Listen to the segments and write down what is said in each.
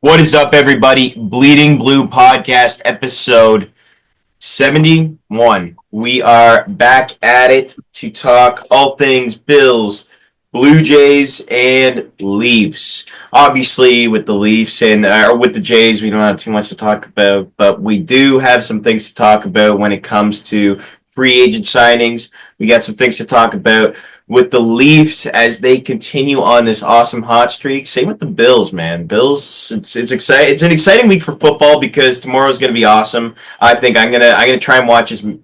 What is up, everybody? Bleeding Blue Podcast, episode 71. We are back at it to talk all things Bills, Blue Jays, and Leafs. Obviously, with the Leafs and with the Jays, we don't have too much to talk about, but we do have some things to talk about when it comes to free agent signings. We got some things to talk about with the Leafs as they continue on this awesome hot streak. Same with the Bills, man. Bills, it's exciting. It's an exciting week for football because tomorrow's going to be awesome. I think I'm gonna try and watch as with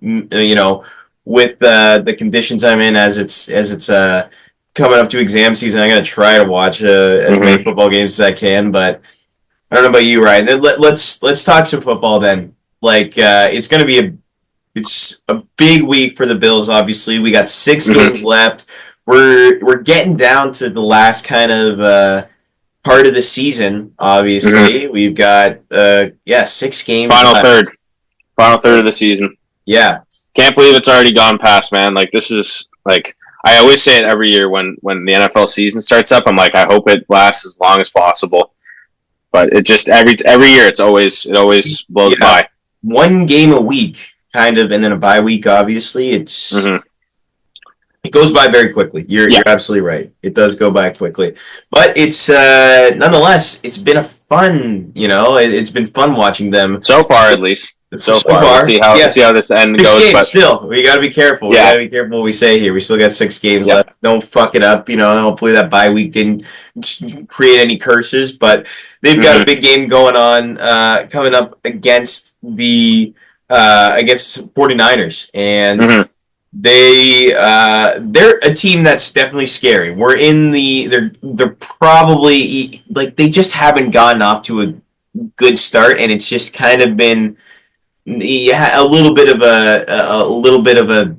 the conditions I'm in as it's coming up to exam season. I'm gonna try to watch as many football games as I can. But I don't know about you, Ryan. Let's talk some football then. It's gonna be It's a big week for the Bills, obviously. We got 6 games left. We're getting down to the last kind of part of the season, obviously. We've got 6 games left. Final third of the season. Yeah. Can't believe it's already gone past, man. This is I always say it every year when the NFL season starts up. I'm like, I hope it lasts as long as possible. But it just every year it always blows by. 1 game a week. Kind of, and then a bye week. Obviously, it goes by very quickly. You're absolutely right. It does go by quickly, but it's nonetheless. It's been a fun. It's been fun watching them so far, at least. So far. We'll see how this end 6 goes. Games, but still, we got to be careful. We got to be careful what we say here. We still got 6 games left. Don't fuck it up. Hopefully that bye week didn't create any curses. But they've got a big game going on coming up against the. Against 49ers, and they're a team that's definitely scary. We're in they're probably they just haven't gotten off to a good start, and it's just kind of been a little bit of a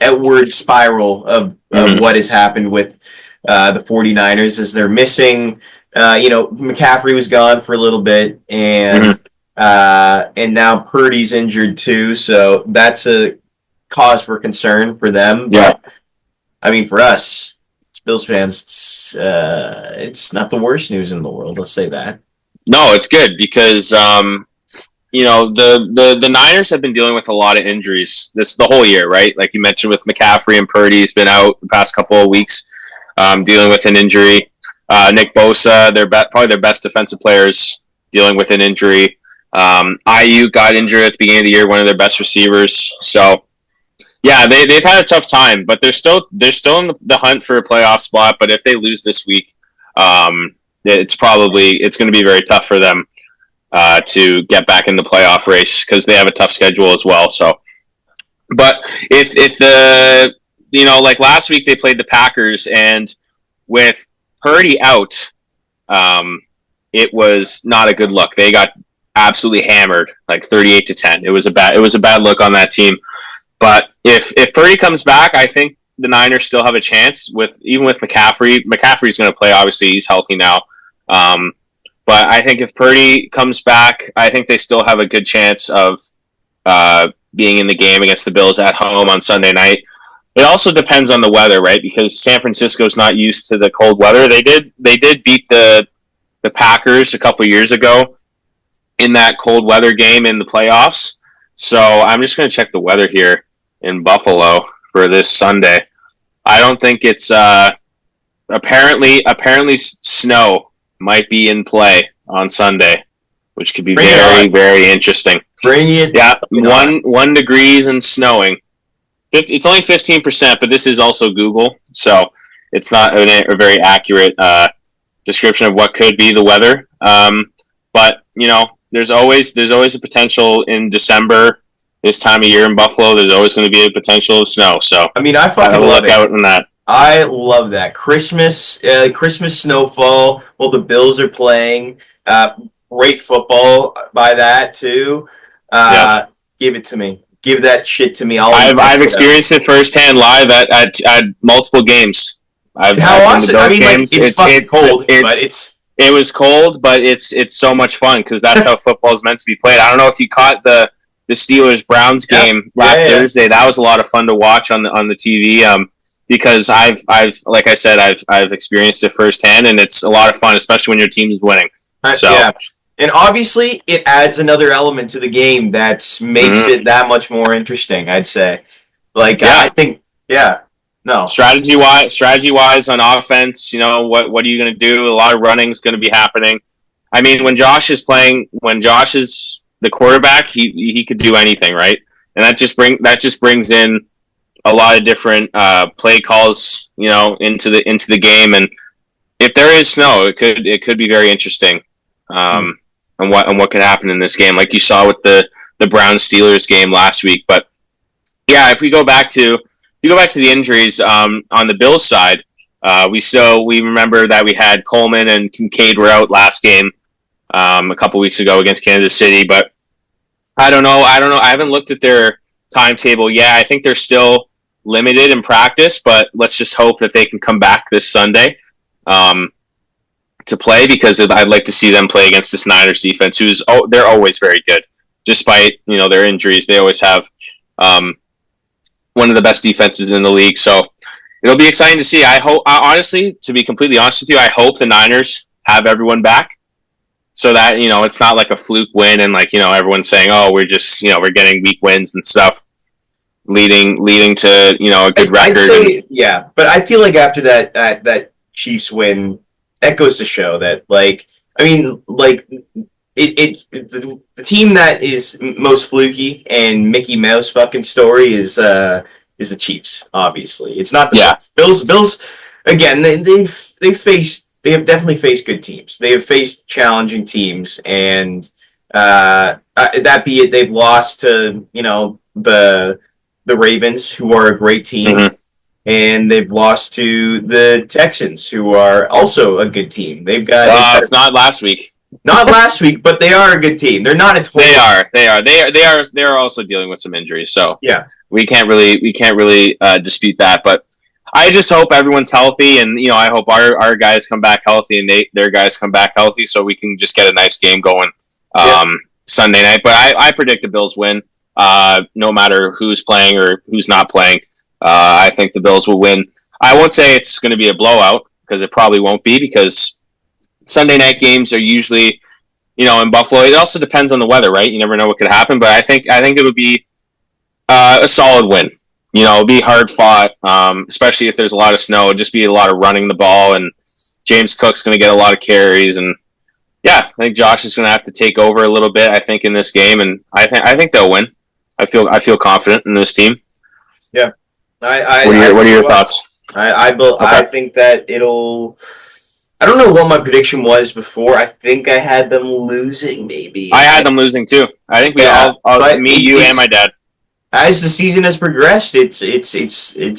outward spiral of what has happened with the 49ers as they're missing. McCaffrey was gone for a little bit, and now Purdy's injured too, so that's a cause for concern for them. But I mean, for us, as Bills fans, it's not the worst news in the world. Let's say that. No, it's good because the Niners have been dealing with a lot of injuries the whole year, right? Like you mentioned with McCaffrey and Purdy's been out the past couple of weeks, dealing with an injury. Nick Bosa, probably their best defensive players, dealing with an injury. IU got injured at the beginning of the year, one of their best receivers. So, yeah, they've had a tough time, but they're still in the hunt for a playoff spot. But if they lose this week, it's going to be very tough for them to get back in the playoff race because they have a tough schedule as well. So, but if last week they played the Packers, and with Purdy out, it was not a good look. They got absolutely hammered, 38-10. It was a bad look on that team. But if Purdy comes back, I think the Niners still have a chance even with McCaffrey. McCaffrey's going to play. Obviously, he's healthy now. But I think if Purdy comes back, I think they still have a good chance of being in the game against the Bills at home on Sunday night. It also depends on the weather, right? Because San Francisco's not used to the cold weather. They did beat the Packers a couple years ago in that cold weather game in the playoffs. So I'm just going to check the weather here in Buffalo for this Sunday. I don't think it's apparently snow might be in play on Sunday, which could be very, very interesting. Bring it. Yeah, 1 degrees and snowing. It's only 15%, but this is also Google, so it's not a very accurate description of what could be the weather. But there's always a potential in December, this time of year in Buffalo. There's always going to be a potential of snow. So I mean, I fucking love look out on that. I love that Christmas snowfall while the Bills are playing. Great football by that too. Give it to me. Give that shit to me. I've experienced it firsthand live at multiple games. How awesome! I mean, it's fucking cold, but it was cold, but it's so much fun because that's how football is meant to be played. I don't know if you caught the Steelers-Browns game last Thursday. That was a lot of fun to watch on the TV. Because I've like I said, I've experienced it firsthand, and it's a lot of fun, especially when your team is winning. Yeah. And obviously, it adds another element to the game that makes it that much more interesting, I'd say. Like, I Yeah. think, yeah, no. Strategy wise on offense, what are you going to do? A lot of running is going to be happening. I mean, when Josh is the quarterback, he could do anything, right? And that just brings in a lot of different play calls, into the game. And if there is snow, it could be very interesting. And what could happen in this game, like you saw with the Browns Steelers game last week. But yeah, if you go back to the injuries on the Bills side, we remember that we had Coleman and Kincaid were out last game a couple weeks ago against Kansas City. But I don't know. I haven't looked at their timetable yet. I think they're still limited in practice, but let's just hope that they can come back this Sunday um, to play, because I'd like to see them play against this Niners defense, they're always very good, despite their injuries. They always have um, one of the best defenses in the league. So it'll be exciting to see. Honestly, to be completely honest with you, I hope the Niners have everyone back, so that it's not like a fluke win, and everyone's saying, oh, we're getting weak wins and stuff, leading to a good record. I'd say, yeah, but I feel like after that Chiefs win, that goes to show that, like, I mean, like, the team that is most fluky and Mickey Mouse fucking story is the Chiefs. Obviously, it's not the Yeah. Bills. Bills again. They have definitely faced good teams. They have faced challenging teams, and that be it, they've lost to the Ravens, who are a great team. Mhm. And they've lost to the Texans, who are also a good team. They've got Not last week. not last week, but they are a good team. They're not a total. They are also dealing with some injuries, so Yeah, we can't really dispute that. But I just hope everyone's healthy, and I hope our guys come back healthy, and their guys come back healthy, so we can just get a nice game going yeah. Sunday night. But I predict the Bills win, no matter who's playing or who's not playing. I think the Bills will win. I won't say it's going to be a blowout, because it probably won't be, because Sunday night games are usually, in Buffalo. It also depends on the weather, right? You never know what could happen, but I think it would be a solid win. It'll be hard fought, especially if there's a lot of snow. It'll just be a lot of running the ball, and James Cook's going to get a lot of carries, and yeah, I think Josh is going to have to take over a little bit, I think, in this game, and I think they'll win. I feel confident in this team. Yeah. What are your thoughts? I think that it'll. I don't know what my prediction was before. I think I had them losing, maybe. I had them losing too. I think we all me, you, and my dad. As the season has progressed, it's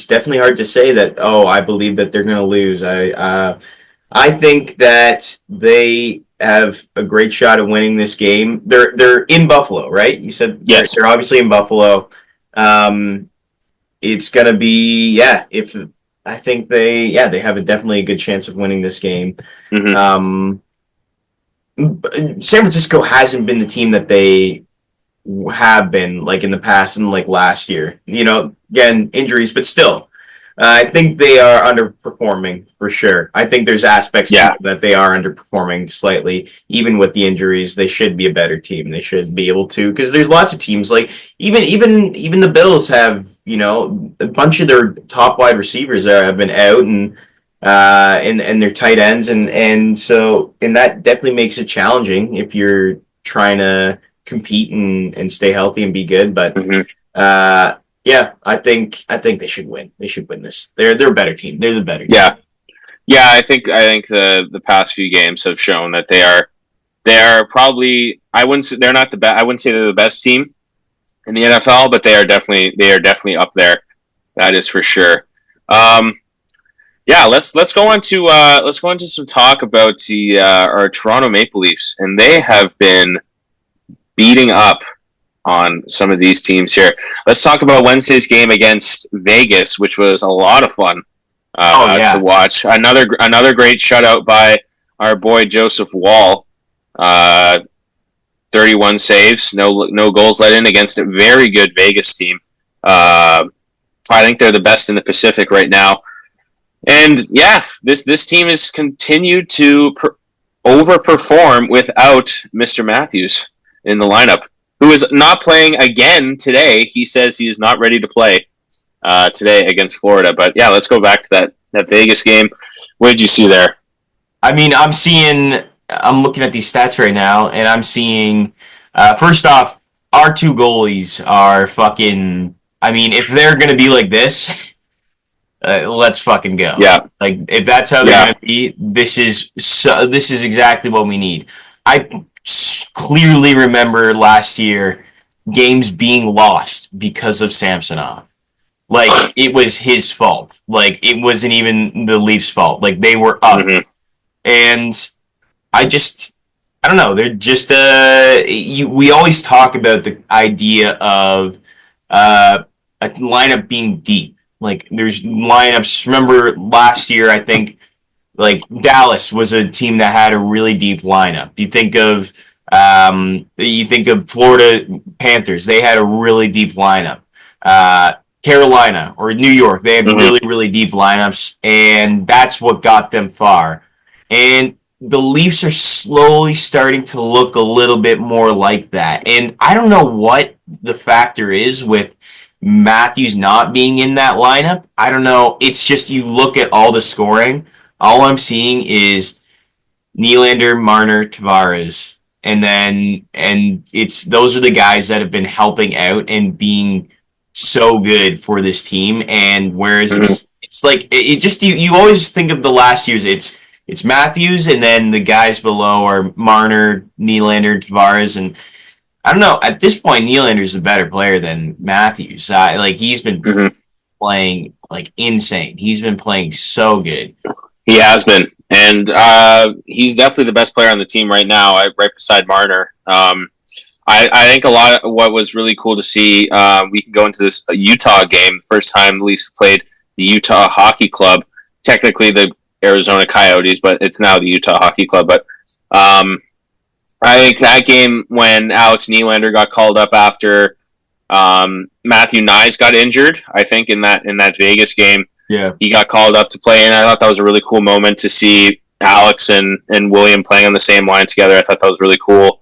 definitely hard to say that. Oh, I believe that they're going to lose. I think that they have a great shot at winning this game. They're in Buffalo, right? You said Yes. They're obviously in Buffalo. It's gonna be, yeah. If I think they have definitely a good chance of winning this game. Mm-hmm. San Francisco hasn't been the team that they have been, like, in the past, and like last year. Again, injuries, but still, I think they are underperforming for sure. I think there's aspects to it that they are underperforming slightly, even with the injuries. They should be a better team. They should be able to, because there's lots of teams, like even the Bills have a bunch of their top wide receivers that have been out, and their tight ends, and that definitely makes it challenging if you're trying to compete and stay healthy and be good. But yeah, I think they should win. They should win this. They're a better team. They're the better team. Yeah. I think the past few games have shown that they are probably, I wouldn't say they're not the best. I wouldn't say they're the best team in the NFL, but they are definitely up there. That is for sure. Yeah, let's go on to some talk about our Toronto Maple Leafs, and they have been beating up on some of these teams here. Let's talk about Wednesday's game against Vegas, which was a lot of fun to watch. Another great shutout by our boy Joseph Wall. 31 saves, no goals let in against a very good Vegas team. I think they're the best in the Pacific right now. And yeah, this team has continued to overperform without Mr. Matthews in the lineup, who is not playing again today. He says he is not ready to play today against Florida. But yeah, let's go back to that Vegas game. What did you see there? I mean, I'm looking at these stats right now, and I'm seeing, first off, our two goalies are fucking, I mean, if they're going to be like this, let's fucking go. Yeah. Like, if that's how they're going to be, this is exactly what we need. I clearly remember last year games being lost because of Samsonov. Like, it was his fault. Like, it wasn't even the Leafs' fault. Like, they were up. Mm-hmm. And I don't know. They're just, we always talk about the idea of a lineup being deep. Like, there's lineups. Remember last year, I think, like, Dallas was a team that had a really deep lineup. You think of Florida Panthers. They had a really deep lineup. Carolina or New York, they had really, really deep lineups, and that's what got them far. And the Leafs are slowly starting to look a little bit more like that. And I don't know what the factor is with Matthews not being in that lineup. I don't know. It's just you look at all the scoring. All I'm seeing is Nylander, Marner, Tavares. And it's those are the guys that have been helping out and being so good for this team. And whereas it's like it just you always think of the last years, it's Matthews, and then the guys below are Marner, Nylander, Tavares, and I don't know. At this point, Nylander's a better player than Matthews. Like, he's been playing like insane. He's been playing so good. He has been, and he's definitely the best player on the team right now, right beside Marner. I think a lot of what was really cool to see. We can go into this Utah game. The first time the Leafs played the Utah Hockey Club. Technically, the Arizona Coyotes, but it's now the Utah Hockey Club. But I think that game when Alex Nylander got called up after Matthew Knies got injured, I think in that Vegas game, he got called up to play, and I thought that was a really cool moment to see Alex and William playing on the same line together. I thought that was really cool.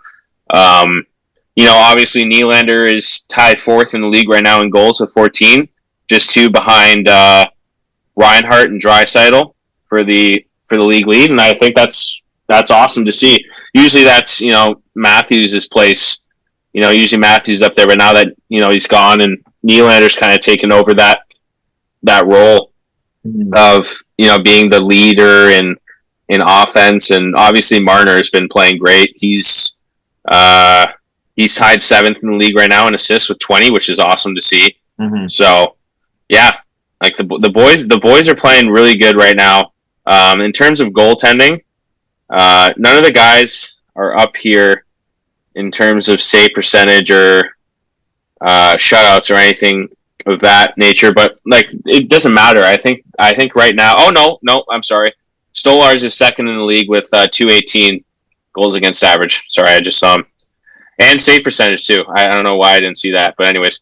Obviously Nylander is tied fourth in the league right now in goals with 14, just two behind Reinhart and Draisaitl for the league lead, and I think that's awesome to see. Usually that's Matthews' place. Usually Matthews up there, but now that he's gone and Nylander's kind of taken over that role of being the leader in offense, and obviously Marner has been playing great. He's tied seventh in the league right now in assists with 20, which is awesome to see. So yeah, like the boys are playing really good right now. In terms of goaltending, none of the guys are up here in terms of save percentage or shutouts or anything of that nature. But like, it doesn't matter. I think right now. Oh no, I'm sorry. Stolarz is second in the league with 218 goals against average. Sorry, I just saw him. And save percentage too. I don't know why I didn't see that, but anyways,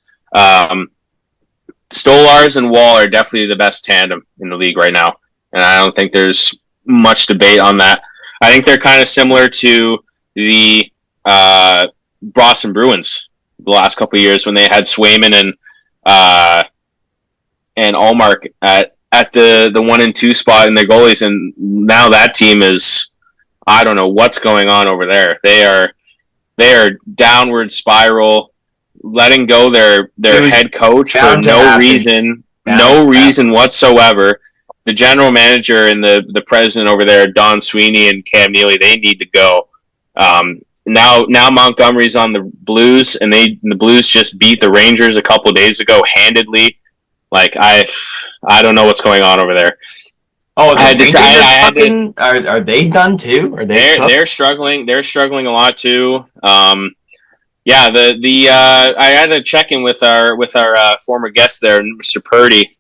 Stolarz and Wall are definitely the best tandem in the league right now, and I don't think there's much debate on that. I think they're kind of similar to the Boston Bruins the last couple of years when they had Swayman and Allmark at the 1 and 2 spot in their goalies, and now that team is, I don't know what's going on over there. They are downward spiral, letting go their head coach for no reason whatsoever. The general manager and the president over there, Don Sweeney and Cam Neely, they need to go. Now Montgomery's on the Blues, and the Blues just beat the Rangers a couple days ago handedly. Like, I don't know what's going on over there. Oh, are they done too? Are they're struggling? They're struggling a lot too. I had a check in with our former guest there, Mr. Purdy,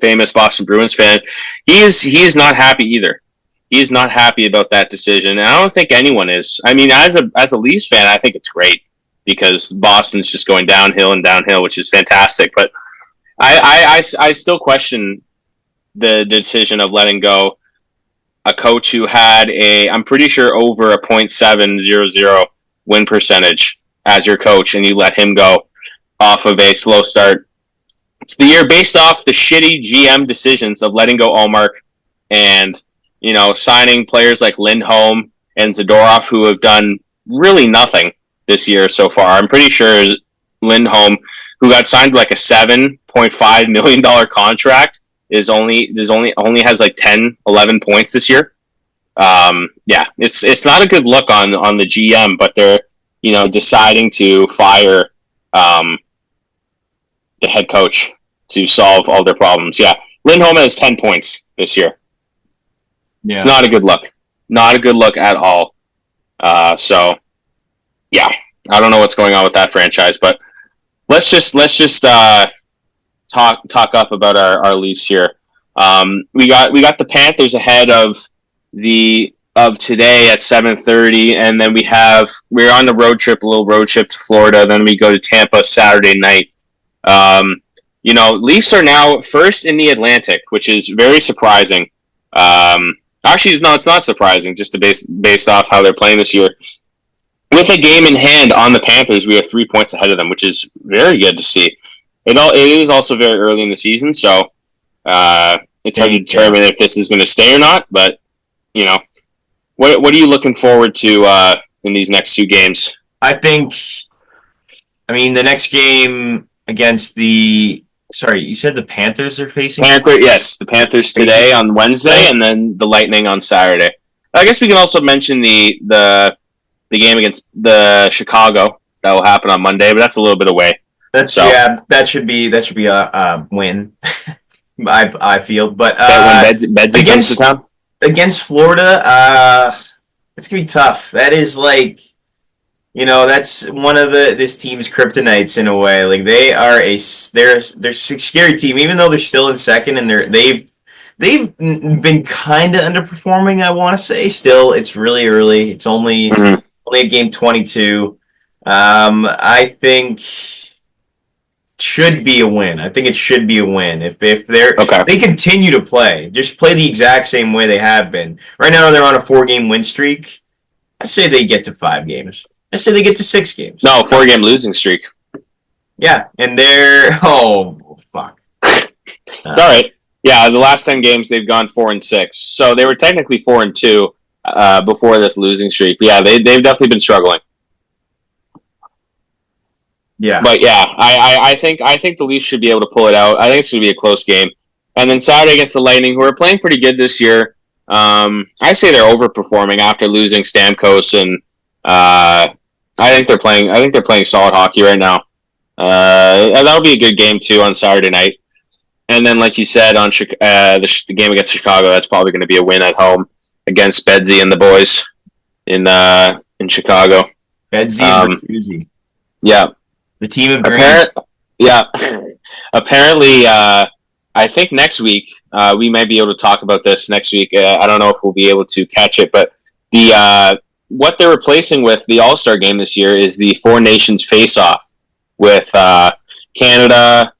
famous Boston Bruins fan. He is not happy either. He is not happy about that decision, and I don't think anyone is. I mean, as a Leafs fan, I think it's great because Boston's just going downhill and downhill, which is fantastic. But I still question the decision of letting go a coach who had I'm pretty sure over a .700 win percentage as your coach, and you let him go off of a slow start. It's the year based off the shitty GM decisions of letting go Allmark and, signing players like Lindholm and Zadorov, who have done really nothing this year so far. I'm pretty sure Lindholm, who got signed like a $7.5 million contract, only has like 10, 11 points this year. It's not a good look on the GM, but they're deciding to fire the head coach to solve all their problems. Yeah, Lindholm has 10 points this year. Yeah. It's not a good look. Not a good look at all. So, yeah, I don't know what's going on with that franchise, but let's just talk up about our Leafs here. We got the Panthers ahead of today at 7:30, and then we're on the a little road trip to Florida. Then we go to Tampa Saturday night. Leafs are now first in the Atlantic, which is very surprising. Actually, no, it's not surprising, just based off how they're playing this year. With a game in hand on the Panthers, we are 3 points ahead of them, which is very good to see. It is also very early in the season, so it's hard to determine if this is going to stay or not. But what are you looking forward to in these next two games? The next game against you said the Panthers are facing? Yes, the Panthers today on Wednesday, and then the Lightning on Saturday. I guess we can also mention the game against the Chicago that will happen on Monday, but that's a little bit away. That should be a win. I feel, but against Florida, it's gonna be tough. That is that's one of this team's kryptonites in a way. Like they're a scary team, even though they're still in second, and they've been kind of underperforming. I want to say still, it's really early. It's only a game 22. I think should be a win. I think it should be a win if they continue to play the exact same way they have been. Right now they're on a 4-game win streak. I say they get to 5 games. I say they get to 6 games. No, 4-game losing streak. Yeah, and they're fuck. It's all right. Yeah, the last 10 games they've gone 4-6. So they were technically 4-2 before this losing streak. But yeah, they've definitely been struggling. Yeah, but yeah, I think the Leafs should be able to pull it out. I think it's going to be a close game. And then Saturday against the Lightning, who are playing pretty good this year. I say they're overperforming after losing Stamkos, and I think they're playing solid hockey right now. That'll be a good game too on Saturday night. And then, like you said, on the game against Chicago, that's probably going to be a win at home against Bedsy and the boys in Chicago. Bedsy and Bertuzzi. Yeah. The team of dreams. Apparently, I think next week we might be able to talk about this next week. I don't know if we'll be able to catch it, but what they're replacing with the All-Star game this year is the Four Nations face-off with Canada,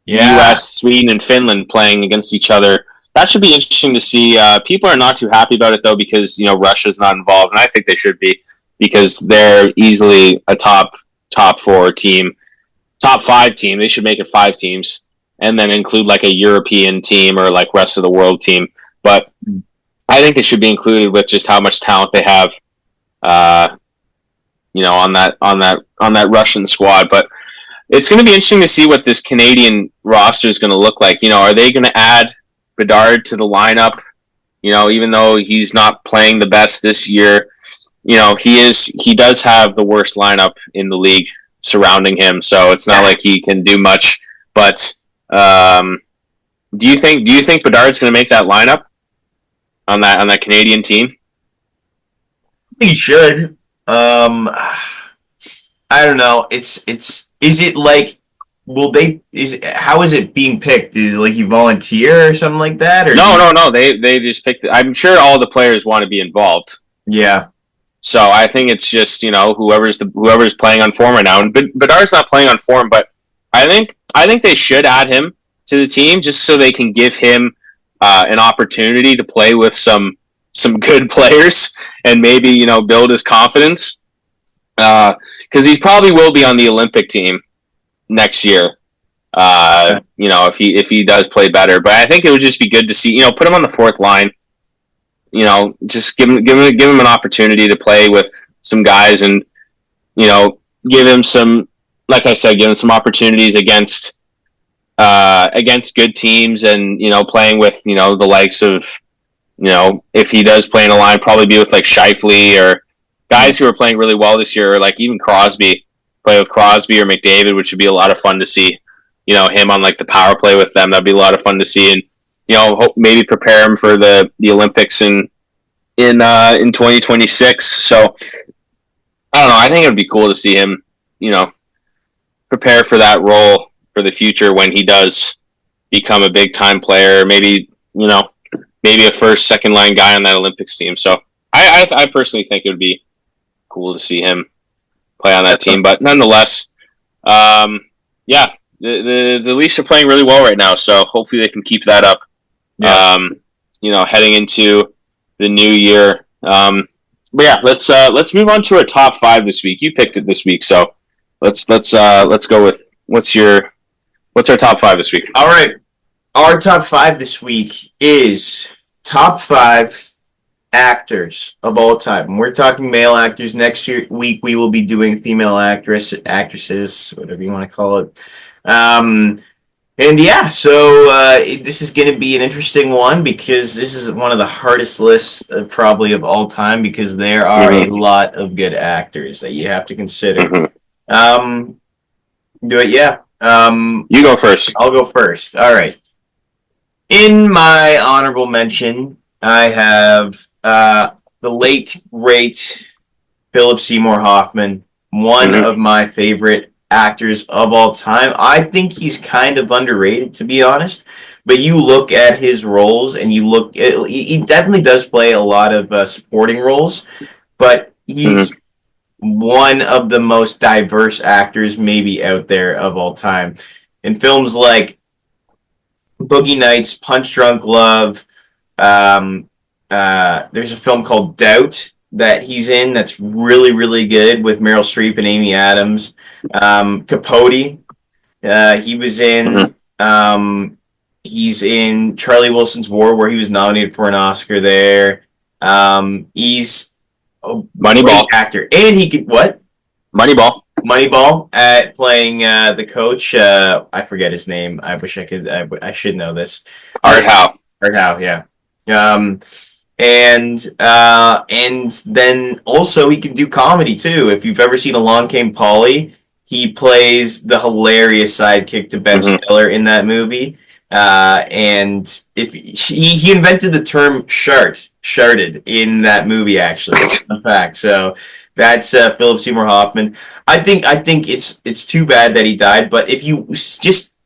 U.S., Sweden, and Finland playing against each other. That should be interesting to see. People are not too happy about it, though, because Russia's not involved, and I think they should be, because they're easily a top 4 team, top 5 team. They should make it 5 teams, and then include like a European team or like rest of the world team. But I think it should be included with just how much talent they have, on that Russian squad. But it's going to be interesting to see what this Canadian roster is going to look like. Are they going to add Bedard to the lineup? Even though he's not playing the best this year, he does have the worst lineup in the league surrounding him. So it's not like he can do much. But do you think Bedard's going to make that lineup on that Canadian team? He should. I don't know. Is it like, how is it being picked? Is it like you volunteer or something like that? Or No. They just picked it. I'm sure all the players want to be involved. Yeah. So I think it's just, whoever's playing on form right now. And Bedard's not playing on form, but I think they should add him to the team just so they can give him an opportunity to play with some some good players and maybe, build his confidence. Because he probably will be on the Olympic team next year. If he does play better, but I think it would just be good to see, put him on the fourth line. Just give him an opportunity to play with some guys, and give him some, like I said, give him some opportunities against good teams, and playing with the likes of if he does play in a line, probably be with like Scheifele or guys who are playing really well this year, or like even Crosby, play with Crosby or McDavid, which would be a lot of fun to see. Him on like the power play with them. That'd be a lot of fun to see, and maybe prepare him for the Olympics in 2026. So I don't know. I think it would be cool to see him, prepare for that role for the future when he does become a big time player. Maybe maybe a first, second line guy on that Olympics team. So I personally think it would be cool to see him play on that team. But nonetheless, yeah, the Leafs are playing really well right now. So hopefully they can keep that up. Yeah. Heading into the new year. But yeah, let's move on to our top 5 this week. You picked it this week, so let's go with what's our top 5 this week. All right, our top 5 this week is top 5 actors of all time. And we're talking male actors. Next week we will be doing female actresses, whatever you want to call it. And yeah, so this is going to be an interesting one because this is one of the hardest lists probably of all time because there are a lot of good actors that you have to consider. Do it, yeah. You go first. I'll go first. All right. In my honorable mention, I have the late, great Philip Seymour Hoffman, one of my favorite actors of all time. I think he's kind of underrated, to be honest. But you look at his roles, and he definitely does play a lot of supporting roles, but he's one of the most diverse actors maybe out there of all time. In films like Boogie Nights, Punch Drunk Love, there's a film called Doubt that he's in that's really, really good with Meryl Streep and Amy Adams. Capote, he was in. He's in Charlie Wilson's War, where he was nominated for an Oscar there. He's a Moneyball actor, and he could what? Moneyball at playing the coach. I forget his name. I wish I could. I should know this. Art Howe, yeah. And then also he can do comedy too. If you've ever seen Along Came Polly, he plays the hilarious sidekick to Ben Stiller in that movie. And if he invented the term sharted in that movie, actually. In fact, so that's Philip Seymour Hoffman. I think it's too bad that he died. But if you just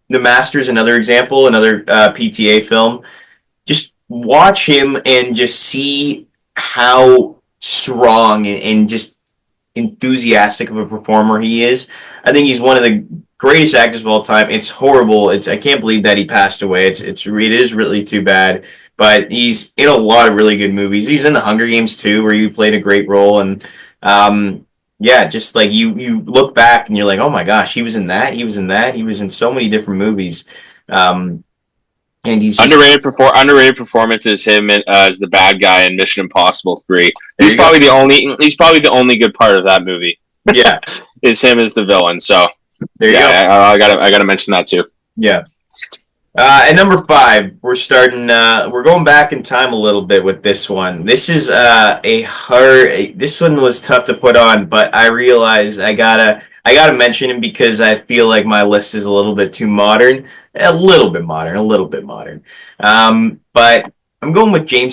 The Master's another example, another PTA film. Just watch him and just see how strong and just enthusiastic of a performer he is. I think he's one of the greatest actors of all time. It's horrible. I can't believe that he passed away. It is really too bad. But he's in a lot of really good movies. He's in The Hunger Games too, where he played a great role. And yeah, just like you look back and you're like, oh my gosh, he was in that. He was in so many different movies. And he's just, underrated performance is him as the bad guy in Mission Impossible 3. He's probably the only good part of that movie. Yeah, is him as the villain. So there you go. I gotta mention that too. Yeah. At number 5, we're going back in time a little bit with this one. This is this one was tough to put on, but I realized I gotta mention him because I feel like my list is a little bit too modern. A little bit modern. But I'm going with Jimmy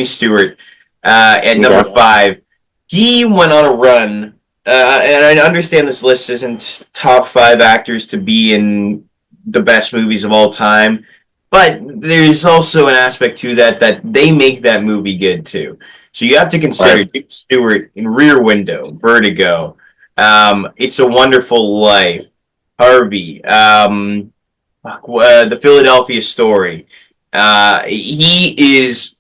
Stewart, at number 5. He went on a run, and I understand this list isn't top 5 actors to be in the best movies of all time, but there's also an aspect to that they make that movie good too. So you have to consider Jimmy Stewart in Rear Window, Vertigo, It's a Wonderful Life, Harvey, the Philadelphia Story. He is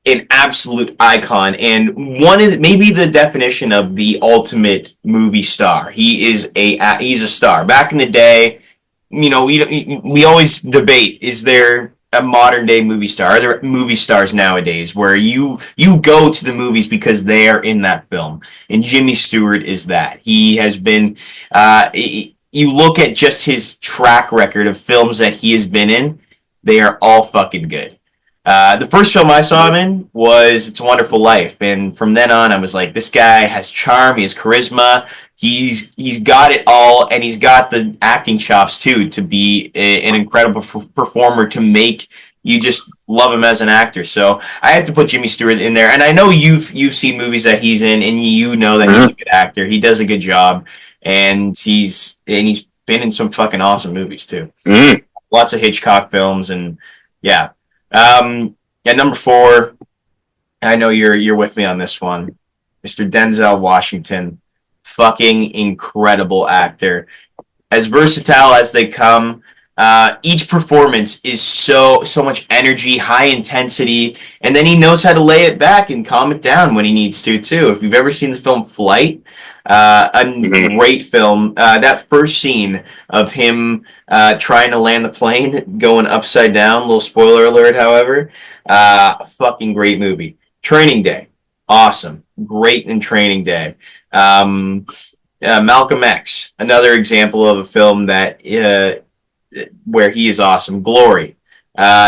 an absolute icon and one of maybe the definition of the ultimate movie star. He's a star. Back in the day, we always debate, is there a modern day movie star? Are there movie stars nowadays where you go to the movies because they are in that film? And Jimmy Stewart is that. He has been. You look at just his track record of films that he has been in; they are all fucking good. The first film I saw him in was It's a Wonderful Life, and from then on, I was like, this guy has charm, he has charisma, he's got it all, and he's got the acting chops too to be an incredible performer to make you just love him as an actor. So I had to put Jimmy Stewart in there, and I know you've seen movies that he's in, and you know that he's a good actor. He does a good job, and he's been in some fucking awesome movies too. Lots of Hitchcock films, and yeah. Number 4, I know you're with me on this one, Mr. Denzel Washington, fucking incredible actor, as versatile as they come. Each performance is so much energy, high intensity, and then he knows how to lay it back and calm it down when he needs to too. If you've ever seen the film Flight, great film. That first scene of him trying to land the plane going upside down. Little spoiler alert, however. Fucking great movie. Training Day, awesome, great in Training Day. Malcolm X, another example of a film that where he is awesome. Glory,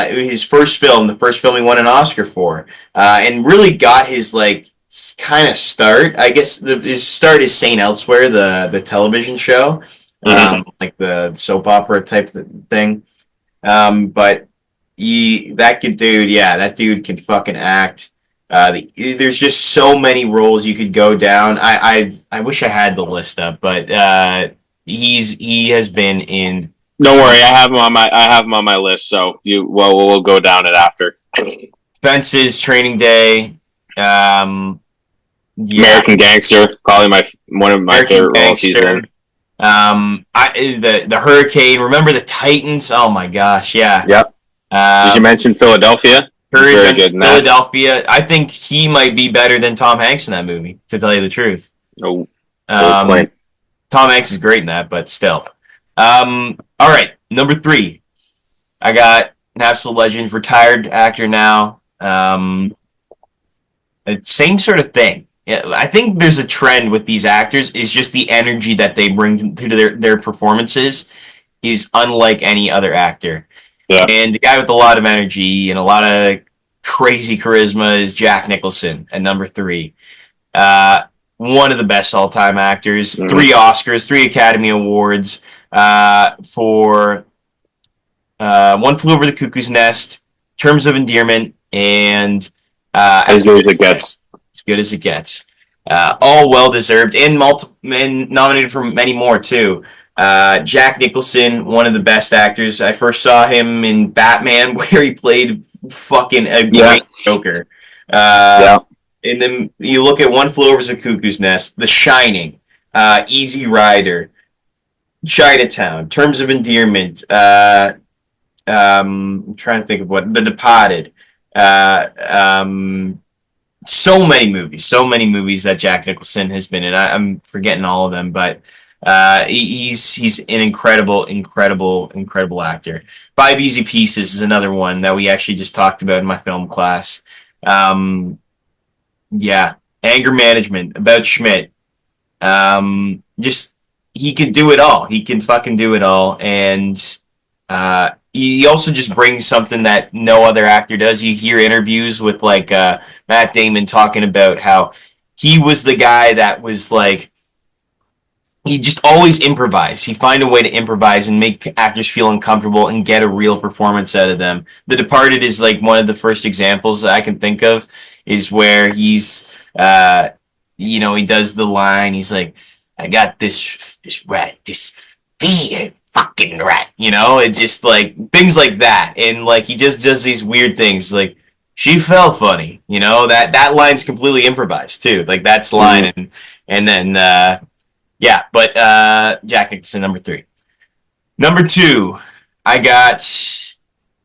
his first film, the first film he won an Oscar for, and really got his kind of start. I guess his start is Saint Elsewhere, the television show, like the soap opera type thing. But that dude can fucking act. There's just so many roles you could go down. I wish I had the list up, but he has been in. Don't worry, I have him on my list. So we'll go down it after. Fences, Training Day, American Gangster, probably one of my favorite roles he's in. The Hurricane. Remember the Titans? Oh my gosh, yeah. Yep. Did you mention Philadelphia? Very good in Philadelphia. I think he might be better than Tom Hanks in that movie, to tell you the truth. Oh, Tom Hanks is great in that, but still. All right, number 3. I got an absolute legend, retired actor now. Same sort of thing. Yeah, I think there's a trend with these actors is just the energy that they bring to their performances is unlike any other actor. Yeah. And the guy with a lot of energy and a lot of crazy charisma is Jack Nicholson at number 3. One of the best all-time actors. 3 Oscars, 3 Academy Awards for One Flew Over the Cuckoo's Nest, Terms of Endearment, and As Good as It Gets. As Good as It Gets. All well-deserved and nominated for many more, too. Jack Nicholson, one of the best actors. I first saw him in Batman, where he played fucking a great Joker. And then you look at One Flew Over the Cuckoo's Nest, The Shining, Easy Rider, Chinatown, Terms of Endearment. I'm trying to think of The Departed. So many movies that Jack Nicholson has been in. I'm forgetting all of them, but he's an incredible actor. 5 Easy Pieces is another one that we actually just talked about in my film class. Anger Management, about Schmidt. Just he can do it all. He can fucking do it all, and he also just brings something that no other actor does. You hear interviews with Matt Damon talking about how he was the guy that was he just always improvised. He'd find a way to improvise and make actors feel uncomfortable and get a real performance out of them. The Departed is one of the first examples that I can think of, is where he's, he does the line. He's like, I got this rat, this fucking rat, it's just things like that. And he just does these weird things she fell funny, that line's completely improvised too. That's line. And then, but Jack Nicholson, number 3. Number 2, I got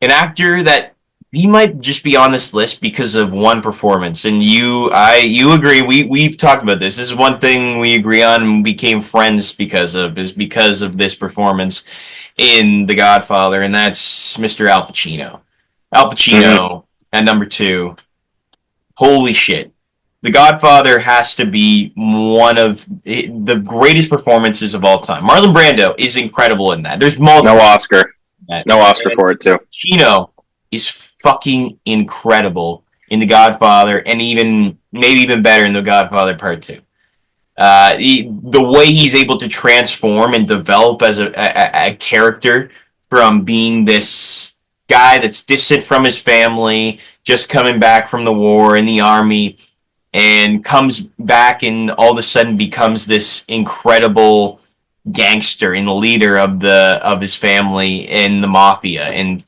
an actor that he might just be on this list because of one performance. And you agree. We've talked about this. This is one thing we agree on and became friends because of this performance in The Godfather, and that's Mr. Al Pacino. Al Pacino at number 2. Holy shit. The Godfather has to be one of the greatest performances of all time. Marlon Brando is incredible in that. There's multiple. No Oscar. No Oscar for it, too. Pacino is fucking incredible in The Godfather, and maybe even better in The Godfather Part 2. The way he's able to transform and develop as a character from being this guy that's distant from his family, just coming back from the war in the army, and comes back and all of a sudden becomes this incredible gangster and leader of his family in the mafia, and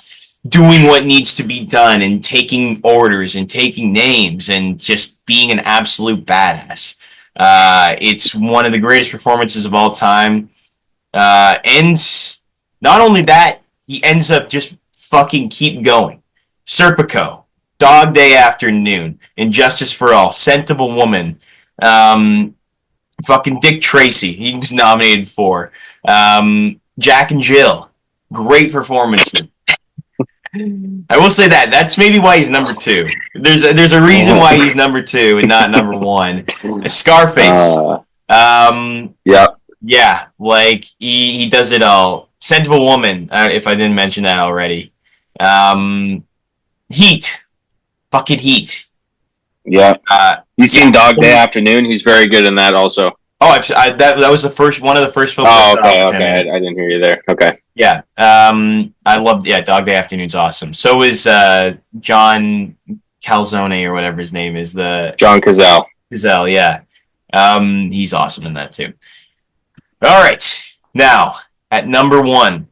doing what needs to be done and taking orders and taking names and just being an absolute badass. It's one of the greatest performances of all time. And not only that, he ends up just fucking keep going. Serpico, Dog Day Afternoon, Injustice for All, Scent of a Woman, fucking Dick Tracy, he was nominated for. Jack and Jill, great performances. I will say that's maybe why he's number 2. There's a reason why he's number 2 and not number 1. Scarface. Yeah, like he does it all. Scent of a Woman, if I didn't mention that already. Heat. Fucking Heat. Yeah. You seen Dog Day Afternoon? He's very good in that also. Oh, that was one of the first films. Oh, okay. I didn't hear you there. Okay. Yeah. I loved. Yeah, Dog Day Afternoon's awesome. So is John Calzone or whatever his name is. John Cazale. Cazale, yeah. He's awesome in that too. All right. Now at number 1,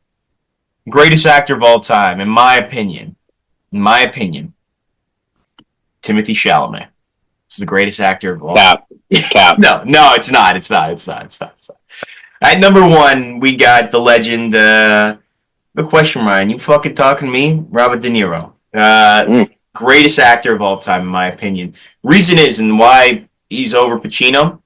greatest actor of all time, in my opinion. Timothy Chalamet. This is the greatest actor of all time. Cap. No, it's not. At number 1, we got the legend, the question, Ryan. You fucking talking to me? Robert De Niro. Greatest actor of all time, in my opinion. Reason is, and why he's over Pacino,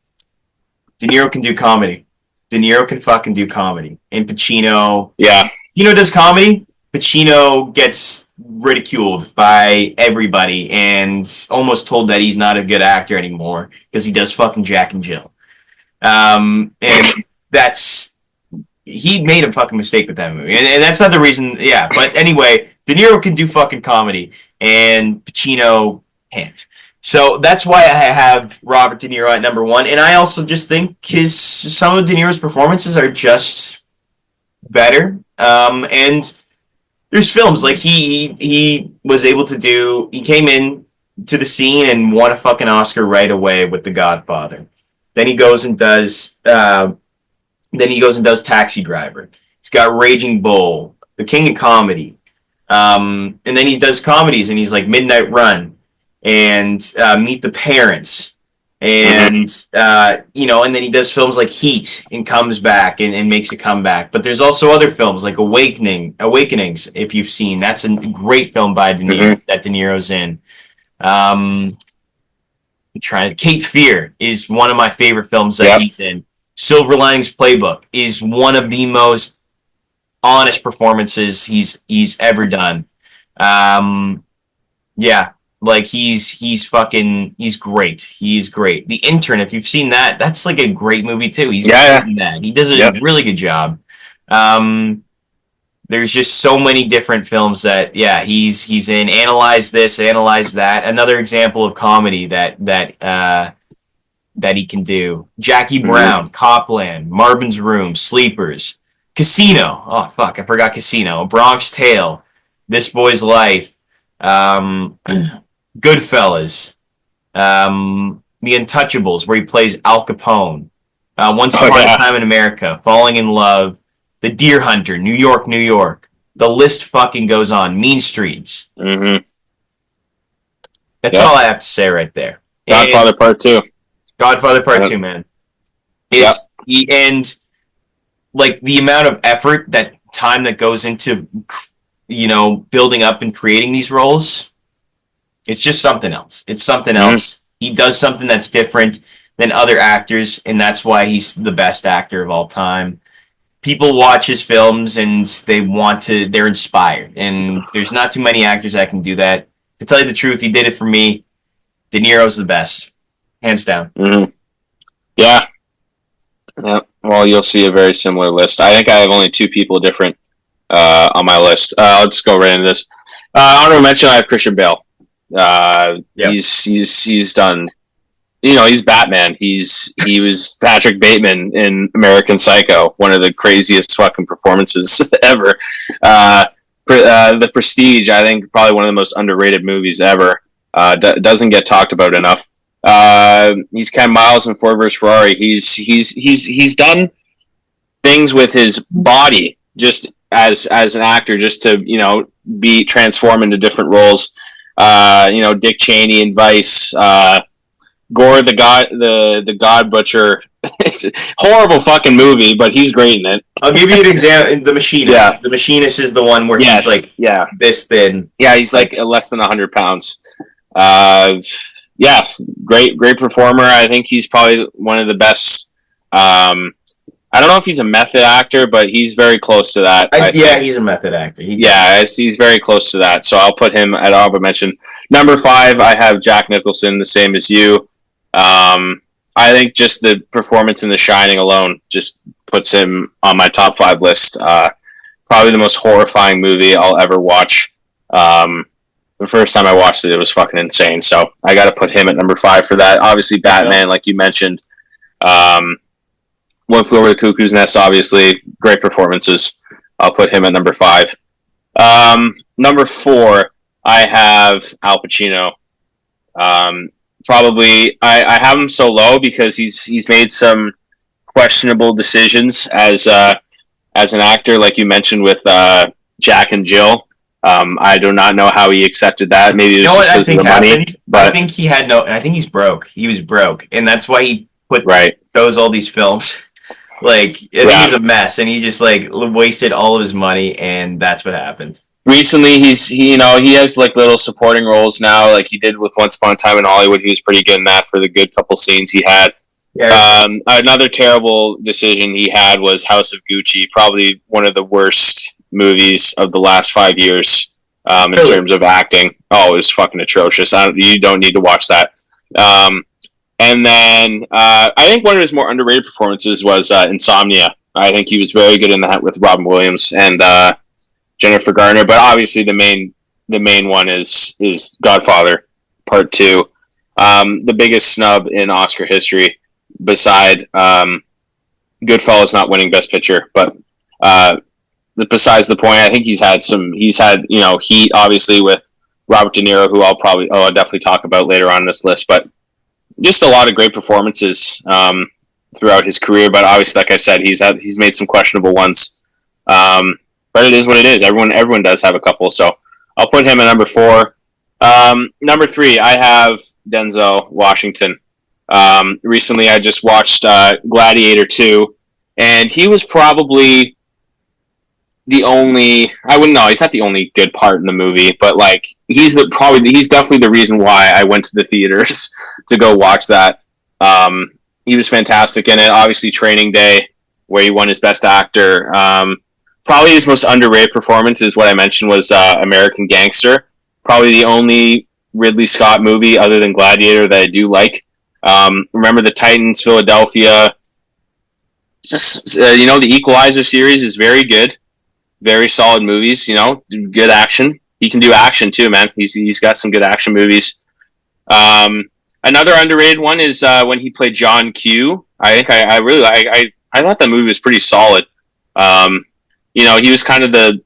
De Niro can do comedy. De Niro can fucking do comedy. And Pacino... Yeah. Pacino does comedy. Pacino gets ridiculed by everybody and almost told that he's not a good actor anymore because he does fucking Jack and Jill. And he made a fucking mistake with that movie. And that's not the reason, yeah. But anyway, De Niro can do fucking comedy and Pacino can't. So that's why I have Robert De Niro at number 1. And I also just think some of De Niro's performances are just better. And there's films like he was able to do. He came in to the scene and won a fucking Oscar right away with The Godfather. Then he goes and does. Taxi Driver. He's got Raging Bull, The King of Comedy, and then he does comedies and he's like Midnight Run and Meet the Parents. And and then he does films like Heat and comes back and makes a comeback. But there's also other films like Awakenings, if you've seen. That's a great film by De Niro that De Niro's in. Cape Fear is one of my favorite films that he's in. Silver Linings Playbook is one of the most honest performances he's ever done. Like he's great. He's great. The Intern, if you've seen that, that's like a great movie too. He's great in that. He does a really good job. There's just so many different films that he's in. Analyze This, Analyze That. Another example of comedy that he can do. Jackie Brown, Copland, Marvin's Room, Sleepers, Casino. Oh fuck, I forgot Casino. Bronx Tale, This Boy's Life. Goodfellas, The Untouchables, where he plays Al Capone, Once Upon a Time in America, Falling in Love, The Deer Hunter, New York, New York. The list fucking goes on. Mean Streets. That's all I have to say right there. Godfather Part 2. Godfather Part 2, man. And like the amount of effort, that time that goes into building up and creating these roles, it's just something else. It's something else. He does something that's different than other actors, and that's why he's the best actor of all time. People watch his films and they're inspired, and there's not too many actors that can do that. To tell you the truth, he did it for me. De Niro's the best, hands down. Mm-hmm. Yeah. Well, you'll see a very similar list. I think I have only two people different on my list. I'll just go right into this. Honorable mention: I have Christian Bale. Yep. He's done. He's Batman. He was Patrick Bateman in American Psycho, one of the craziest fucking performances ever. The Prestige, I think, probably one of the most underrated movies ever. Doesn't get talked about enough. He's Ken Miles in Ford vs Ferrari. He's done things with his body just as an actor, just to be transformed into different roles. Dick Cheney in Vice. Gore the God Butcher. It's a horrible fucking movie, but he's great in it. I'll give you an example. The Machinist. Yeah. The Machinist is the one where he's like this thin. Yeah, he's like less than 100 pounds. Great performer. I think he's probably one of the best. I don't know if he's a method actor, but he's very close to that. He's a method actor. He's very close to that. So I'll put him at honorable mention. Number 5, I have Jack Nicholson, the same as you. I think just the performance in The Shining alone just puts him on my top 5 list. Probably the most horrifying movie I'll ever watch. The first time I watched it, it was fucking insane. So I got to put him at number 5 for that. Obviously, Batman, like you mentioned. One Flew Over the Cuckoo's Nest, obviously. Great performances. I'll put him at number 5. Number 4, I have Al Pacino. Probably, I have him so low because he's made some questionable decisions as an actor, like you mentioned with Jack and Jill. I do not know how he accepted that. Maybe it was just because of the money. But I think I think he's broke. He was broke, and that's why he chose all these films. I think he's a mess, and he just wasted all of his money, and that's what happened. Recently, he has little supporting roles now, like he did with Once Upon a Time in Hollywood. He was pretty good in that for the good couple scenes he had. Yeah. Another terrible decision he had was House of Gucci, probably one of the worst movies of the last 5 years in terms of acting. Oh, it was fucking atrocious. You don't need to watch that. And then I think one of his more underrated performances was Insomnia. I think he was very good in that with Robin Williams and Jennifer Garner. But obviously the main one is Godfather Part 2. The biggest snub in Oscar history, beside Goodfellas not winning Best Picture. But besides the point, I think he's had heat, obviously, with Robert De Niro, who I'll definitely talk about later on in this list. But just a lot of great performances throughout his career. But obviously, like I said, he's made some questionable ones. But it is what it is. Everyone does have a couple. So I'll put him at number 4. Number 3, I have Denzel Washington. Recently, I just watched Gladiator 2, and he was probably the only. He's not the only good part in the movie, but he's definitely the reason why I went to the theaters to go watch that. He was fantastic in it. Obviously, Training Day, where he won his Best Actor. Probably his most underrated performance is what I mentioned was American Gangster. Probably the only Ridley Scott movie other than Gladiator that I do like. Remember the Titans, Philadelphia. Just the Equalizer series is very good. Very solid movies, good action. He can do action too, man. He's got some good action movies. Another underrated one is when he played John Q. I think I thought that movie was pretty solid. He was kind of the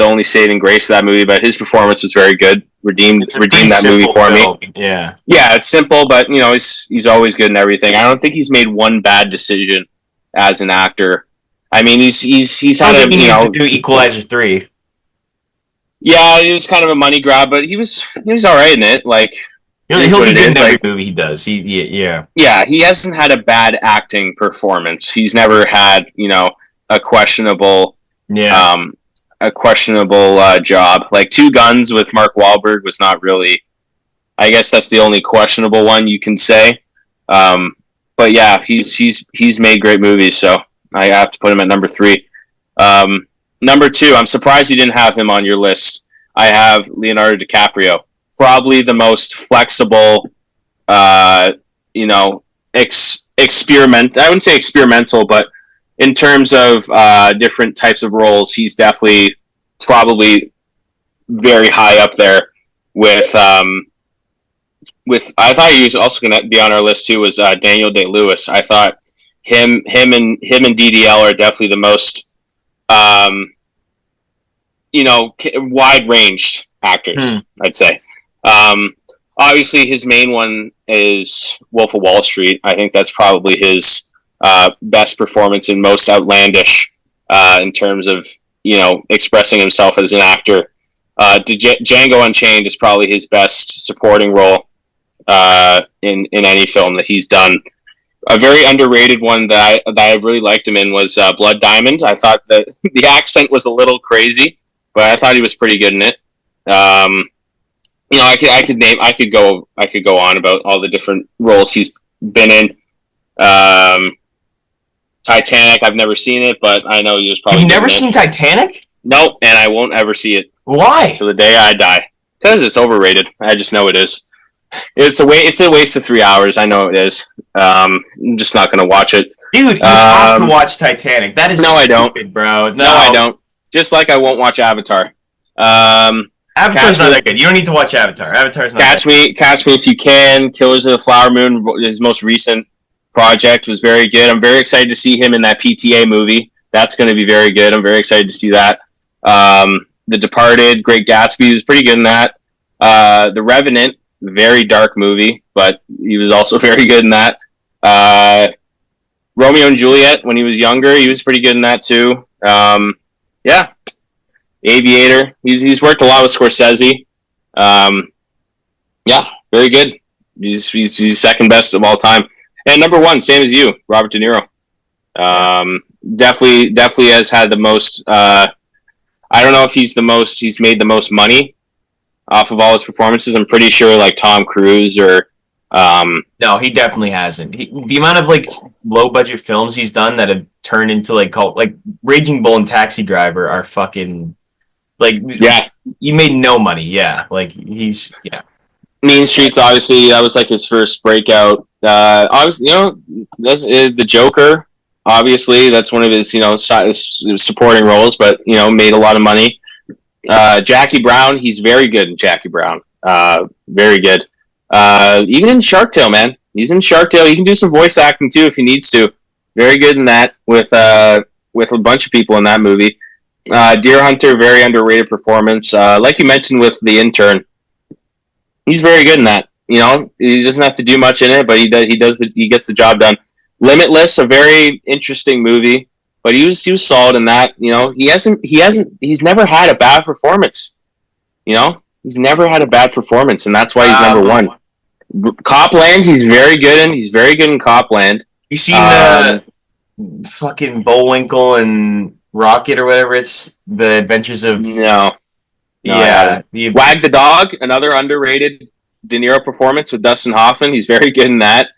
only saving grace of that movie, but his performance was very good. Redeemed that movie for me. Yeah. Yeah, it's simple, but he's always good in everything. I don't think he's made one bad decision as an actor. I mean, he's had to do Equalizer 3. Yeah, it was kind of a money grab, but he was all right in it. He'll be good in every movie he does. Yeah, he hasn't had a bad acting performance. He's never had a questionable a questionable job. Like Two Guns with Mark Wahlberg was not really. I guess that's the only questionable one you can say. But yeah, he's made great movies, so I have to put him at number 3. Number 2, I'm surprised you didn't have him on your list. I have Leonardo DiCaprio, probably the most flexible, experiment. I wouldn't say experimental, but in terms of different types of roles, he's definitely probably very high up there with. I thought he was also going to be on our list too. Was Daniel Day-Lewis? I thought him and DDL are definitely the most, wide ranged actors. I'd say. Obviously, his main one is Wolf of Wall Street. I think that's probably his best performance and most outlandish in terms of expressing himself as an actor. Django Unchained is probably his best supporting role in any film that he's done. A very underrated one that I really liked him in was Blood Diamond. I thought that the accent was a little crazy, but I thought he was pretty good in it. I could go on about all the different roles he's been in. Titanic, I've never seen it, but I know he was probably. You've never seen Titanic? Nope, and I won't ever see it. Why? Till the day I die. Because it's overrated. I just know it is. It's a waste of 3 hours. I know it is. I'm just not going to watch it. Dude, you have to watch Titanic. That is I stupid, don't, bro. No, I don't. Just like I won't watch Avatar. Avatar's not that good. You don't need to watch Avatar. Avatar's not Catch Me If You Can. Killers of the Flower Moon, his most recent project, was very good. I'm very excited to see him in that PTA movie. That's going to be very good. I'm very excited to see that. The Departed, Great Gatsby was pretty good in that. The Revenant, very dark movie, but he was also very good in that. Romeo and Juliet, when he was younger, he was pretty good in that too. Yeah. Aviator, he's worked a lot with Scorsese. Yeah, very good. He's second best of all time. And number 1, same as you, Robert De Niro. Definitely has had the most. I don't know if he's made the most money off of all his performances. I'm pretty sure like Tom Cruise or. No, he definitely hasn't. The amount of like low budget films he's done that have turned into like cult, like Raging Bull and Taxi Driver are fucking like. Yeah, he made no money. Yeah, like he's Mean Streets, obviously, that was like his first breakout. Obviously, that's the Joker. Obviously, that's one of his supporting roles, but made a lot of money. Jackie Brown, he's very good in Jackie Brown. Very good. Even in Shark Tale, man, he's in Shark Tale. He can do some voice acting too if he needs to. Very good in that with a bunch of people in that movie. Deer Hunter, very underrated performance. Like you mentioned with The Intern. He's very good in that. He doesn't have to do much in it, but he gets the job done. Limitless, a very interesting movie, but he was solid in that. He's never had a bad performance. He's never had a bad performance, and that's why he's number 1. Copland, he's very good in. He's very good in Copland. You seen the fucking Bullwinkle and Rocket or whatever it's the Adventures of No, yeah, Wag the Dog, another underrated De Niro performance with Dustin Hoffman. He's very good in that.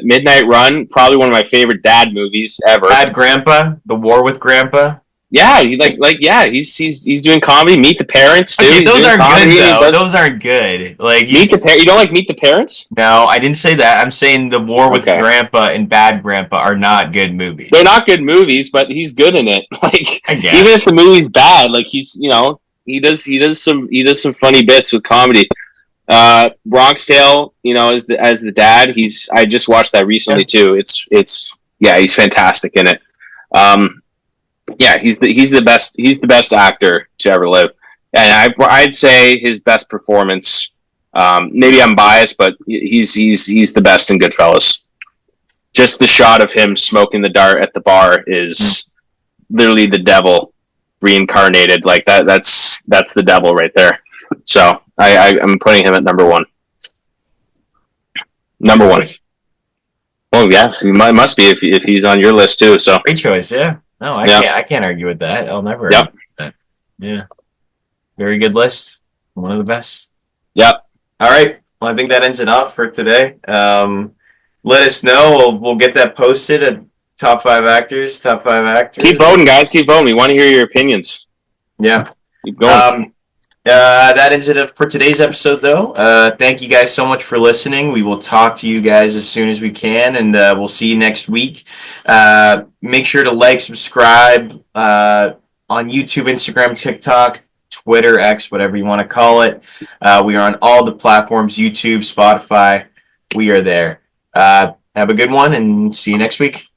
Midnight Run, probably one of my favorite dad movies ever. Bad Grandpa, The War with Grandpa. Yeah, he's doing comedy. Meet the Parents too. Okay, those aren't good though. Those aren't good. Like You don't like Meet the Parents? No, I didn't say that. I'm saying The War with Grandpa and Bad Grandpa are not good movies. They're not good movies, but he's good in it. Like I guess. Even if the movie's bad, like he does some funny bits with comedy. Bronx Tale, as the dad, I just watched that recently too. He's fantastic in it. He's the best actor to ever live, and I'd say his best performance. Maybe I'm biased, but he's the best in Goodfellas. Just the shot of him smoking the dart at the bar is literally the devil reincarnated. Like that's the devil right there. So I'm putting him at number 1. Number 1. Oh yes, he must be if he's on your list too. So great choice, yeah. No, I can't argue with that. I'll never argue with Yeah. Very good list. One of the best. Yep. All right. Well, I think that ends it up for today. Let us know. We'll get that posted at top five actors. Top five Keep actors. voting, guys. Keep voting. We want to hear your opinions. Yeah. Keep going. That ends it up for today's episode, though. Thank you guys so much for listening. We will talk to you guys as soon as we can, and we'll see you next week. Make sure to like, subscribe on YouTube, Instagram, TikTok, Twitter, X, whatever you want to call it. We are on all the platforms, YouTube, Spotify. We are there. Have a good one, and see you next week.